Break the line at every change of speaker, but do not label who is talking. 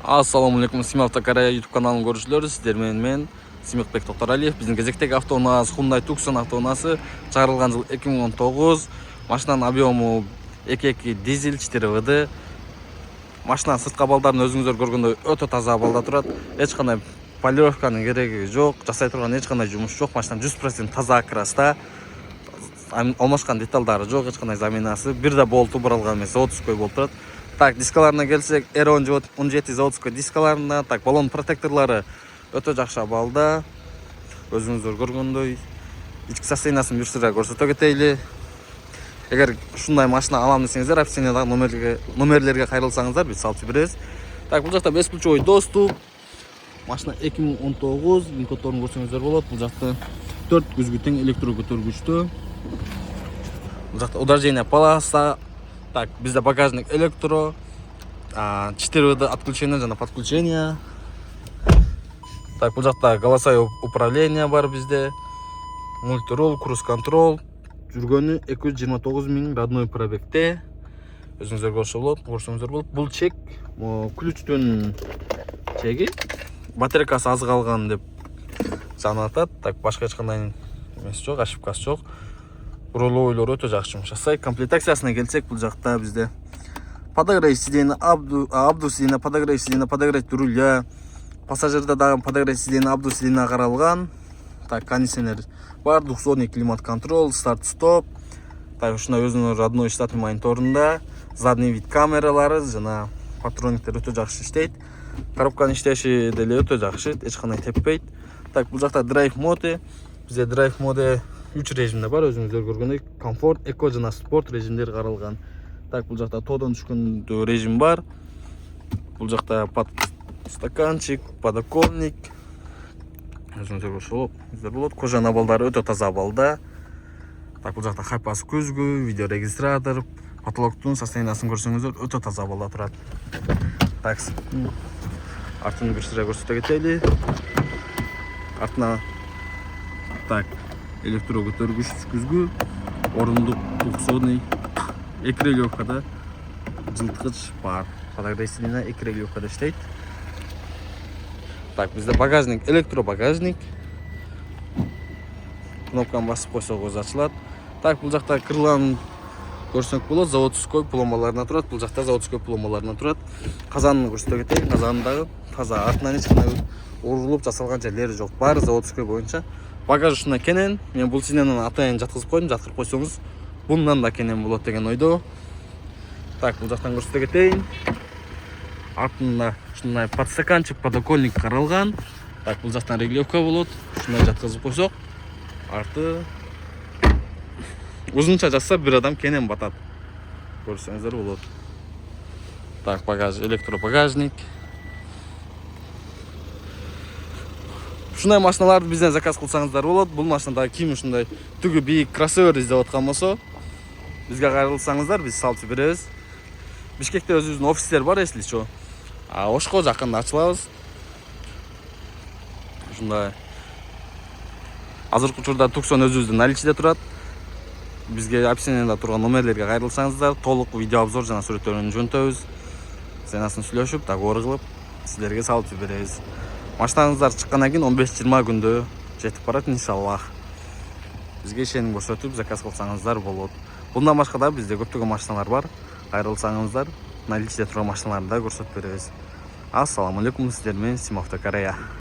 Assalamu alaikum, Сим Автокорея YouTube каналын көрүүчүлөр, сиздер менен мен Симикбек Токтаралиев. Биздин кезектеги автоунаасы Hyundai Tucson автоунаасы чыгарылган жыл 2019. Машинанын объему 2.2 дизель 4WD. Машинанын сырткы абалдарын өзүңүздөр көргөндөй өтө таза абалда турат. Эч кандай полировканын кереги жок, жасай турган эч кандай жумуш жок. Машина 100% таза окраста. Алмашкан деталдары жок, эч кандай заменасы. Бир да болту буралган эмес, заводской болуп турат. Так, дискаларына келсек, R17 заводской дискаларына, так, баллон протекторлары өтө жакшы абалда. Өзүңүздөр көргөндөй, ички состояниясын бир сыра көрсөтө кетейли. Эгер ушундай машина алам десеңиздер, официалдагы номерлерге кайрылсаңыздар, биз салып беребиз. Так, бул жакта бесключевой доступ. Машина 2019, винкодторун көрсөңүздөр болот. Бул жакта 4 күзгү тең электро көтөргүчтүү. Бул жакта управление полоса. Так, bizde багажник электро, 4WD отключение жана подключение. Так, бул жакта голосовое управление бар bizde. Мультирол, круз контрол. Жүргөнү 229 000 родной пробегте. Өзүңүздөр көрсөңүздөр болот. Бул чек ключтун чеги. Батарейкасы аз калган деп санатат. Так, башка эч кандай эмес жок, ошибкасы жок. Рулойлор өтө жакшы жумуш жасайт. Комплектациясына келсек, бул жакта бизде подогрев сиденья, обдув сиденья, подогрев руля, пассажирда дагы подогрев сиденья, обдув сиденья каралган. Так, кондиционер бар, двухзонный климат контрол, старт-стоп. Так, ушундай өзүнүн родной штатный мониторунда, задний вид камералары жана патрониктер өтө жакшы иштейт. Коробканын иштеши деле өтө жакшы, эч кандай теппейт. Так, бул жакта драйв моды. Бизде драйв моды 3 режимде бар, өзүңүздөр көргөндөй, комфорт, эко жана спорт режимдер каралган. Так, бул жакта тоодон түшкөндө режим бар. Бул жакта стаканчик, подоконник. Өзүңүздөр көрсөңүздөр болот. Кожанын абалдары өтө таза абалда. Так, бул жакта хайпасы көзгү, видео регистратор, потолоктун состояниясын көрсөңүздөр өтө таза абалда турат. Так, артын бир сыра көрсөтө кетели. Артына так, электро көтөргүч күзгү, орундук двухзонный, экрелёвкада жылыткыч бар. Подогрев сиденья экрелёвкада иштейт. Так, бизде багажник, электро багажник. Кнопканы басып койсок өзү ачылат. Так, бул жакта крыланы көрсөк болот, заводской пломбаларына турат. Бул жакта заводской пломбаларына турат. Казанын көрсөтө кетейин, казаны дагы таза, артынан эч кандай урулуп жасалган жерлери жок. Баары заводской боюнча. Багаж ушундай кенен, мен бул сиденьяны атайын жаткызып койдум, жаткырып койсоңуз, bundan да кенен болот деген ойдо. Так, бул жактан көрсөтө кетейин. Артында ушундай подстаканчик, подоконник каралган. Так, бул жактан регулировка болот. Ушундай жаткызып койсок, арты узунча жатса бир адам кенен батат. Көрсөңүздөр болот. Так, багаж, электро багажник. Ушундай машиналарды бизден заказ кылсаңыздар болот. Бул машинада ким ушундай түгү бийик кроссовер издеп аткан болсо, бизге кайрылсаңыздар, биз салып беребиз. Бишкекте өзүбүздүн офистер бар, если что. Ошко жакында ачылабыз. Ушундай азыркы учурда Tucson өзүбүздүн наличиде турат. Бизге описаниеда турган номерлерге кайрылсаңыздар, толук видео обзор жана сүрөттөрүн жөнөтөбүз. Ценасын сүйлөшүп, договор кылып, силерге салып беребиз. Машинаңыздар чыккандан кийин 15-20 күндө жетип барат иншаллах. Бизге ишеним көрсөтүп заказ кылсаңыздар болот. Bundan башка да бизде көптөгөн машиналар бар. Кайрылсаңыздар, наличиде турган машиналарды да көрсөтүп беребиз. Ассаламу алейкум, сиздер менен Сим Автокорея.